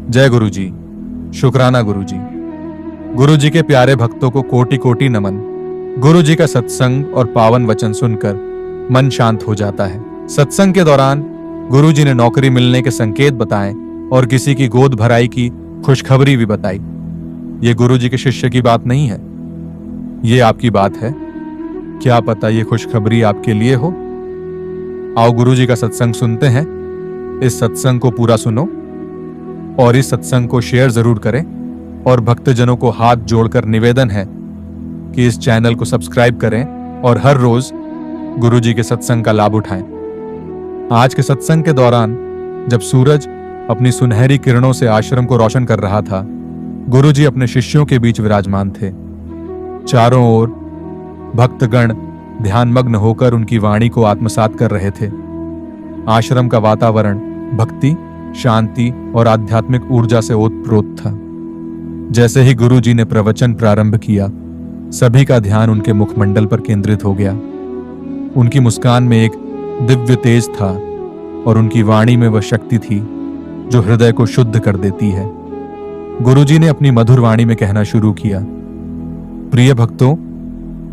जय गुरु जी। शुक्राना गुरु जी। गुरु जी के प्यारे भक्तों को कोटि कोटि नमन। गुरु जी का सत्संग और पावन वचन सुनकर मन शांत हो जाता है। सत्संग के दौरान गुरु जी ने नौकरी मिलने के संकेत बताए और किसी की गोद भराई की खुशखबरी भी बताई। ये गुरु जी के शिष्य की बात नहीं है, ये आपकी बात है। क्या पता ये खुशखबरी आपके लिए हो। आओ गुरु जी का सत्संग सुनते हैं। इस सत्संग को पूरा सुनो और इस सत्संग को शेयर जरूर करें। और भक्तजनों को हाथ जोड़कर निवेदन है कि इस चैनल को सब्सक्राइब करें और हर रोज गुरु जी के सत्संग का लाभ उठाएं। आज के सत्संग के दौरान जब सूरज अपनी सुनहरी किरणों से आश्रम को रोशन कर रहा था, गुरु जी अपने शिष्यों के बीच विराजमान थे। चारों ओर भक्तगण ध्यानमग्न होकर उनकी वाणी को आत्मसात कर रहे थे। आश्रम का वातावरण भक्ति, शांति और आध्यात्मिक ऊर्जा से ओतप्रोत था। जैसे ही गुरु जी ने प्रवचन प्रारंभ किया, सभी का ध्यान उनके मुखमंडल पर केंद्रित हो गया। उनकी मुस्कान में एक दिव्य तेज था और उनकी वाणी में वह शक्ति थी जो हृदय को शुद्ध कर देती है। गुरु जी ने अपनी मधुर वाणी में कहना शुरू किया, प्रिय भक्तों,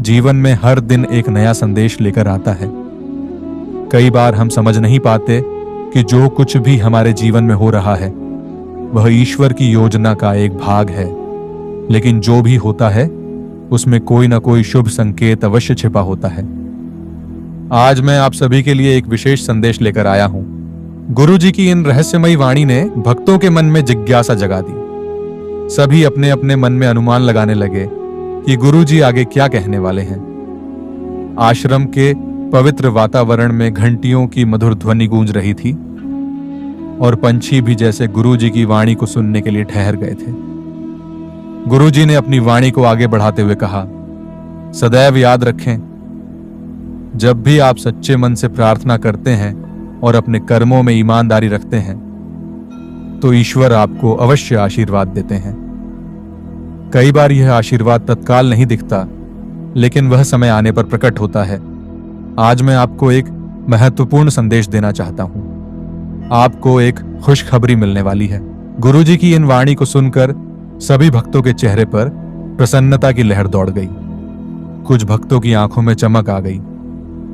जीवन में हर दिन एक नया संदेश लेकर आता है। कई बार हम समझ नहीं पाते कि जो कुछ भी हमारे जीवन में हो रहा है वह ईश्वर की योजना का एक भाग है, लेकिन जो भी होता है उसमें कोई ना कोई शुभ संकेत अवश्य छिपा होता है। आज मैं आप सभी के लिए एक विशेष संदेश लेकर आया हूं। गुरु जी की इन रहस्यमयी वाणी ने भक्तों के मन में जिज्ञासा जगा दी। सभी अपने अपने मन में अनुमान लगाने लगे कि गुरु जी आगे क्या कहने वाले हैं। आश्रम के पवित्र वातावरण में घंटियों की मधुर ध्वनि गूंज रही थी और पंछी भी जैसे गुरु जी की वाणी को सुनने के लिए ठहर गए थे। गुरु जी ने अपनी वाणी को आगे बढ़ाते हुए कहा, सदैव याद रखें, जब भी आप सच्चे मन से प्रार्थना करते हैं और अपने कर्मों में ईमानदारी रखते हैं तो ईश्वर आपको अवश्य आशीर्वाद देते हैं। कई बार यह आशीर्वाद तत्काल नहीं दिखता, लेकिन वह समय आने पर प्रकट होता है। आज मैं आपको एक महत्वपूर्ण संदेश देना चाहता हूं। आपको एक खुशखबरी मिलने वाली है। गुरु जी की इन वाणी को सुनकर सभी भक्तों के चेहरे पर प्रसन्नता की लहर दौड़ गई। कुछ भक्तों की आंखों में चमक आ गई,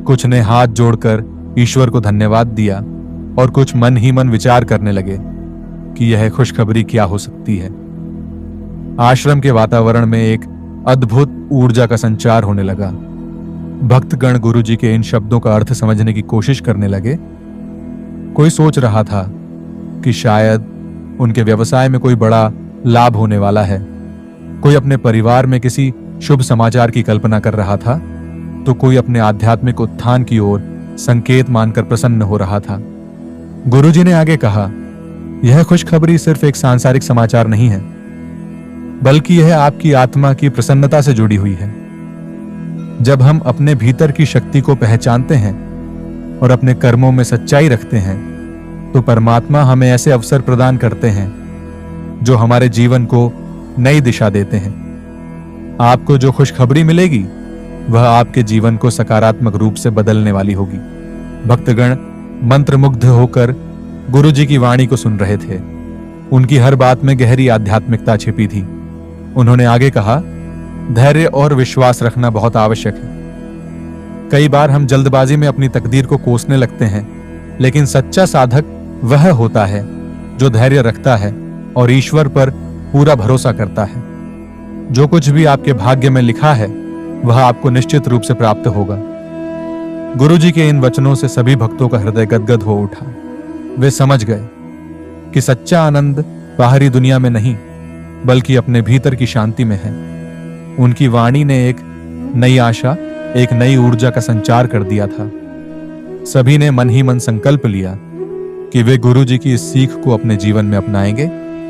कुछ ने हाथ जोड़कर ईश्वर को धन्यवाद दिया और कुछ मन ही मन विचार करने लगे कि यह खुशखबरी क्या हो सकती है। आश्रम के वातावरण में एक अद्भुत ऊर्जा का संचार होने लगा। भक्तगण गुरु जी के इन शब्दों का अर्थ समझने की कोशिश करने लगे। कोई सोच रहा था कि शायद उनके व्यवसाय में कोई बड़ा लाभ होने वाला है। कोई अपने परिवार में किसी शुभ समाचार की कल्पना कर रहा था, तो कोई अपने आध्यात्मिक उत्थान की ओर संकेत मानकर प्रसन्न हो रहा था। गुरु जी ने आगे कहा, यह खुशखबरी सिर्फ एक सांसारिक समाचार नहीं है, बल्कि यह आपकी आत्मा की प्रसन्नता से जुड़ी हुई है। जब हम अपने भीतर की शक्ति को पहचानते हैं और अपने कर्मों में सच्चाई रखते हैं, तो परमात्मा हमें ऐसे अवसर प्रदान करते हैं जो हमारे जीवन को नई दिशा देते हैं। आपको जो खुशखबरी मिलेगी वह आपके जीवन को सकारात्मक रूप से बदलने वाली होगी। भक्तगण मंत्रमुग्ध होकर गुरु जी की वाणी को सुन रहे थे। उनकी हर बात में गहरी आध्यात्मिकता छिपी थी। उन्होंने आगे कहा, धैर्य और विश्वास रखना बहुत आवश्यक है। कई बार हम जल्दबाजी में अपनी तकदीर को कोसने लगते हैं, लेकिन सच्चा साधक वह होता है जो धैर्य रखता है और ईश्वर पर पूरा भरोसा करता है। जो कुछ भी आपके भाग्य में लिखा है वह आपको निश्चित रूप से प्राप्त होगा। गुरु जी के इन वचनों से सभी भक्तों का हृदय गदगद हो उठा। वे समझ गए कि सच्चा आनंद बाहरी दुनिया में नहीं, बल्कि अपने भीतर की शांति में है। उनकी वाणी ने एक नई आशा, एक नई ऊर्जा का संचार कर दिया था। सभी ने मन ही मन संकल्प लिया कि वे गुरु जी की इस सीख को अपने जीवन में अपनाएंगे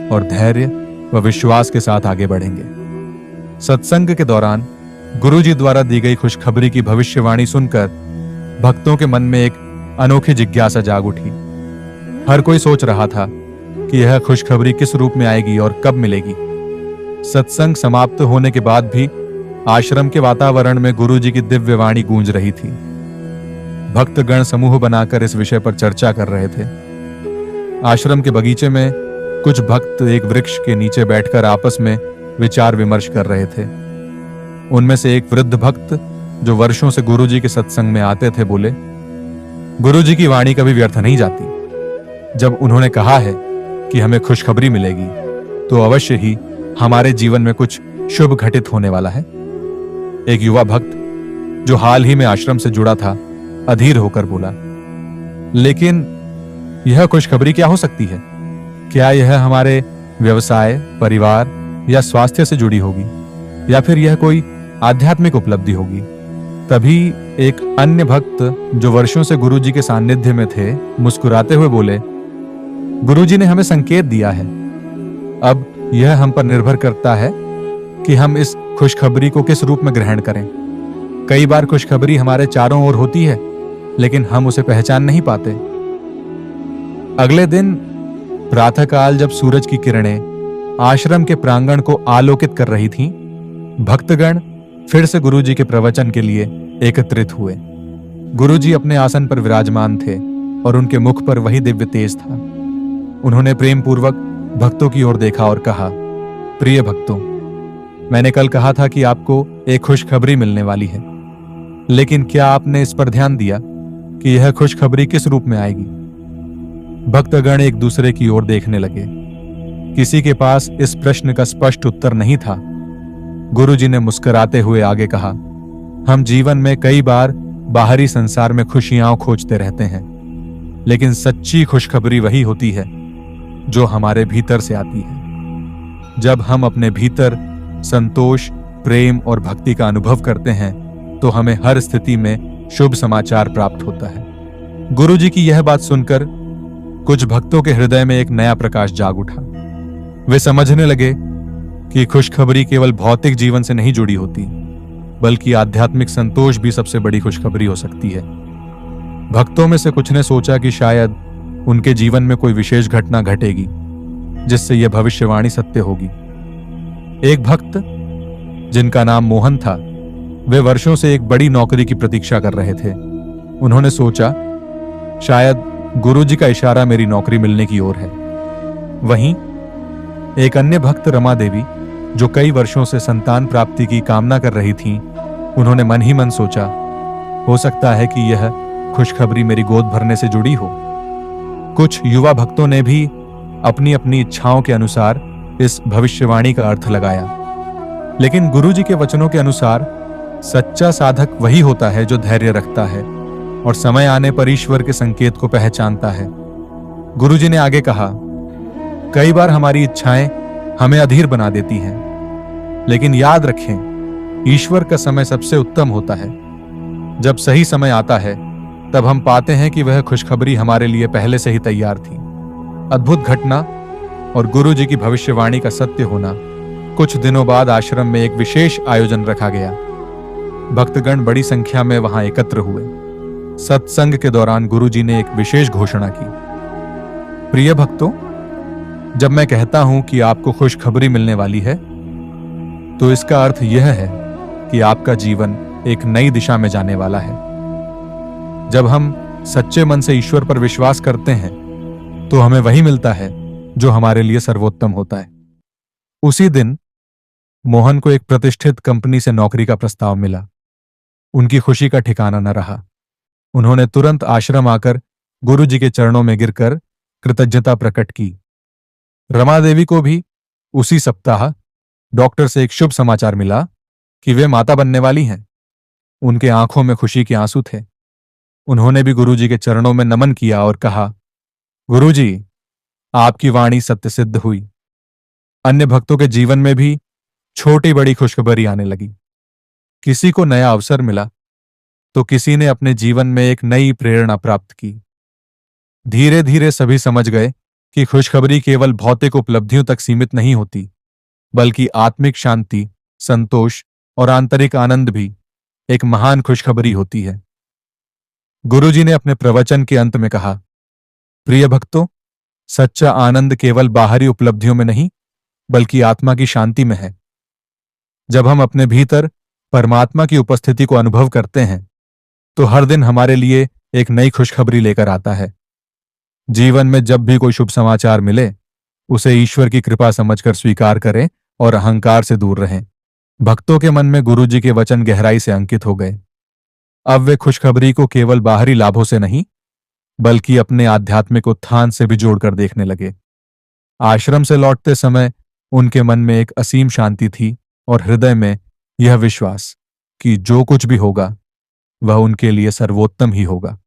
और धैर्य व विश्वास के साथ आगे बढ़ेंगे। सत्संग के दौरान गुरु जी द्वारा दी गई खुशखबरी की भविष्यवाणी सुनकर भक्तों के मन में एक अनोखी जिज्ञासा जाग उठी। हर कोई सोच रहा था कि यह खुशखबरी किस रूप में आएगी और कब मिलेगी। सत्संग समाप्त होने के बाद भी आश्रम के वातावरण में गुरु जी की दिव्य वाणी गूंज रही थी। भक्तगण समूह बनाकर इस विषय पर चर्चा कर रहे थे। आश्रम के बगीचे में कुछ भक्त एक वृक्ष के नीचे बैठकर आपस में विचार विमर्श कर रहे थे। उनमें से एक वृद्ध भक्त जो वर्षों से गुरुजी के सत्संग में आते थे बोले, गुरुजी की वाणी कभी व्यर्थ नहीं जाती। जब उन्होंने कहा है कि हमें खुशखबरी मिलेगी तो अवश्य ही हमारे जीवन में कुछ शुभ घटित होने वाला है। एक युवा भक्त जो हाल ही में आश्रम से जुड़ा था अधीर होकर बोला, लेकिन यह खुशखबरी क्या हो सकती है? क्या यह हमारे व्यवसाय, परिवार या स्वास्थ्य से जुड़ी होगी या फिर यह कोई आध्यात्मिक उपलब्धि होगी? तभी एक अन्य भक्त जो वर्षों से गुरुजी के सानिध्य में थे मुस्कुराते हुए बोले, गुरुजी ने हमें संकेत दिया है। अब यह हम पर निर्भर करता है कि हम इस खुशखबरी को किस रूप में ग्रहण करें। कई बार खुशखबरी हमारे चारों ओर होती है लेकिन हम उसे पहचान नहीं पाते। अगले दिन प्रातःकाल जब सूरज की किरणें आश्रम के प्रांगण को आलोकित कर रही थीं, भक्तगण फिर से गुरुजी के प्रवचन के लिए एकत्रित हुए। गुरुजी अपने आसन पर विराजमान थे और उनके मुख पर वही दिव्य तेज था। उन्होंने प्रेम पूर्वक भक्तों की ओर देखा और कहा, प्रिय भक्तों, मैंने कल कहा था कि आपको एक खुशखबरी मिलने वाली है, लेकिन क्या आपने इस पर ध्यान दिया कि यह खुशखबरी किस रूप में आएगी? भक्तगण एक दूसरे की ओर देखने लगे। किसी के पास इस प्रश्न का स्पष्ट उत्तर नहीं था। गुरुजी ने मुस्कुराते हुए आगे कहा, हम जीवन में कई बार बाहरी संसार में खुशियां खोजते रहते हैं, लेकिन सच्ची खुशखबरी वही होती है जो हमारे भीतर से आती है। जब हम अपने भीतर संतोष, प्रेम और भक्ति का अनुभव करते हैं तो हमें हर स्थिति में शुभ समाचार प्राप्त होता है। गुरुजी की यह बात सुनकर कुछ भक्तों के हृदय में एक नया प्रकाश जाग उठा। वे समझने लगे कि खुशखबरी केवल भौतिक जीवन से नहीं जुड़ी होती, बल्कि आध्यात्मिक संतोष भी सबसे बड़ी खुशखबरी हो सकती है। भक्तों में से कुछ ने सोचा कि शायद उनके जीवन में कोई विशेष घटना घटेगी जिससे यह भविष्यवाणी सत्य होगी। एक भक्त जिनका नाम मोहन था, वे वर्षों से एक बड़ी नौकरी की प्रतीक्षा कर रहे थे। उन्होंने सोचा, शायद गुरुजी का इशारा मेरी नौकरी मिलने की ओर है। वहीं एक अन्य भक्त रमा देवी जो कई वर्षों से संतान प्राप्ति की कामना कर रही थीं, उन्होंने मन ही मन सोचा, हो सकता है कि यह खुशखबरी मेरी गोद भरने से जुड़ी हो। कुछ युवा भक्तों ने भी अपनी अपनी इच्छाओं के अनुसार इस भविष्यवाणी का अर्थ लगाया, लेकिन गुरुजी के वचनों के अनुसार सच्चा साधक वही होता है जो धैर्य रखता है और समय आने पर ईश्वर के संकेत को पहचानता है। गुरुजी ने आगे कहा, कई बार हमारी इच्छाएं हमें अधीर बना देती हैं, लेकिन याद रखें, ईश्वर का समय सबसे उत्तम होता है। जब सही समय आता है तब हम पाते हैं कि वह खुशखबरी हमारे लिए पहले से ही तैयार थी। अद्भुत घटना और गुरुजी की भविष्यवाणी का सत्य होना। कुछ दिनों बाद आश्रम में एक विशेष आयोजन रखा गया। भक्तगण बड़ी संख्या में वहां एकत्र हुए। सत्संग के दौरान गुरुजी ने एक विशेष घोषणा की, प्रिय भक्तों, जब मैं कहता हूं कि आपको खुशखबरी मिलने वाली है तो इसका अर्थ यह है कि आपका जीवन एक नई दिशा में जाने वाला है। जब हम सच्चे मन से ईश्वर पर विश्वास करते हैं तो हमें वही मिलता है जो हमारे लिए सर्वोत्तम होता है। उसी दिन मोहन को एक प्रतिष्ठित कंपनी से नौकरी का प्रस्ताव मिला। उनकी खुशी का ठिकाना न रहा। उन्होंने तुरंत आश्रम आकर गुरुजी के चरणों में गिरकर कृतज्ञता प्रकट की। रमा देवी को भी उसी सप्ताह डॉक्टर से एक शुभ समाचार मिला कि वे माता बनने वाली हैं। उनके आंखों में खुशी के आंसू थे। उन्होंने भी गुरुजी के चरणों में नमन किया और कहा, गुरुजी, आपकी वाणी सत्य सिद्ध हुई। अन्य भक्तों के जीवन में भी छोटी बड़ी खुशखबरी आने लगी। किसी को नया अवसर मिला तो किसी ने अपने जीवन में एक नई प्रेरणा प्राप्त की। धीरे धीरे सभी समझ गए कि खुशखबरी केवल भौतिक उपलब्धियों तक सीमित नहीं होती, बल्कि आत्मिक शांति, संतोष और आंतरिक आनंद भी एक महान खुशखबरी होती है। गुरुजी ने अपने प्रवचन के अंत में कहा, प्रिय भक्तों, सच्चा आनंद केवल बाहरी उपलब्धियों में नहीं, बल्कि आत्मा की शांति में है। जब हम अपने भीतर परमात्मा की उपस्थिति को अनुभव करते हैं तो हर दिन हमारे लिए एक नई खुशखबरी लेकर आता है। जीवन में जब भी कोई शुभ समाचार मिले उसे ईश्वर की कृपा समझकर स्वीकार करें और अहंकार से दूर रहें। भक्तों के मन में गुरुजी के वचन गहराई से अंकित हो गए। अब वे खुशखबरी को केवल बाहरी लाभों से नहीं, बल्कि अपने आध्यात्मिक उत्थान से भी जोड़कर देखने लगे। आश्रम से लौटते समय उनके मन में एक असीम शांति थी और हृदय में यह विश्वास कि जो कुछ भी होगा वह उनके लिए सर्वोत्तम ही होगा।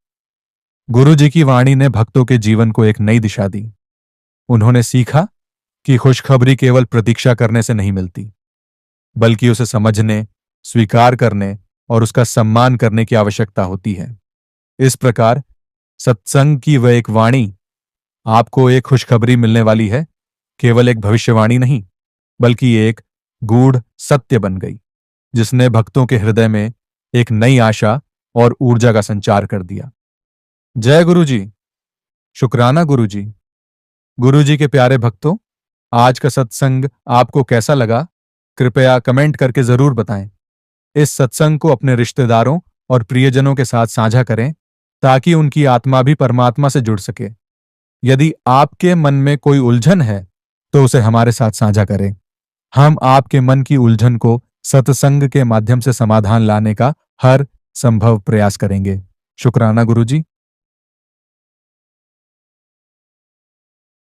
गुरु जी की वाणी ने भक्तों के जीवन को एक नई दिशा दी। उन्होंने सीखा कि खुशखबरी केवल प्रतीक्षा करने से नहीं मिलती, बल्कि उसे समझने, स्वीकार करने और उसका सम्मान करने की आवश्यकता होती है। इस प्रकार सत्संग की वह एक वाणी, आपको एक खुशखबरी मिलने वाली है, केवल एक भविष्यवाणी नहीं, बल्कि एक गूढ़ सत्य बन गई, जिसने भक्तों के हृदय में एक नई आशा और ऊर्जा का संचार कर दिया। जय गुरु जी। शुक्राना गुरु जी। गुरु जी के प्यारे भक्तों, आज का सत्संग आपको कैसा लगा? कृपया कमेंट करके जरूर बताएं। इस सत्संग को अपने रिश्तेदारों और प्रियजनों के साथ साझा करें ताकि उनकी आत्मा भी परमात्मा से जुड़ सके। यदि आपके मन में कोई उलझन है तो उसे हमारे साथ साझा करें। हम आपके मन की उलझन को सत्संग के माध्यम से समाधान लाने का हर संभव प्रयास करेंगे। शुक्राना गुरु जी।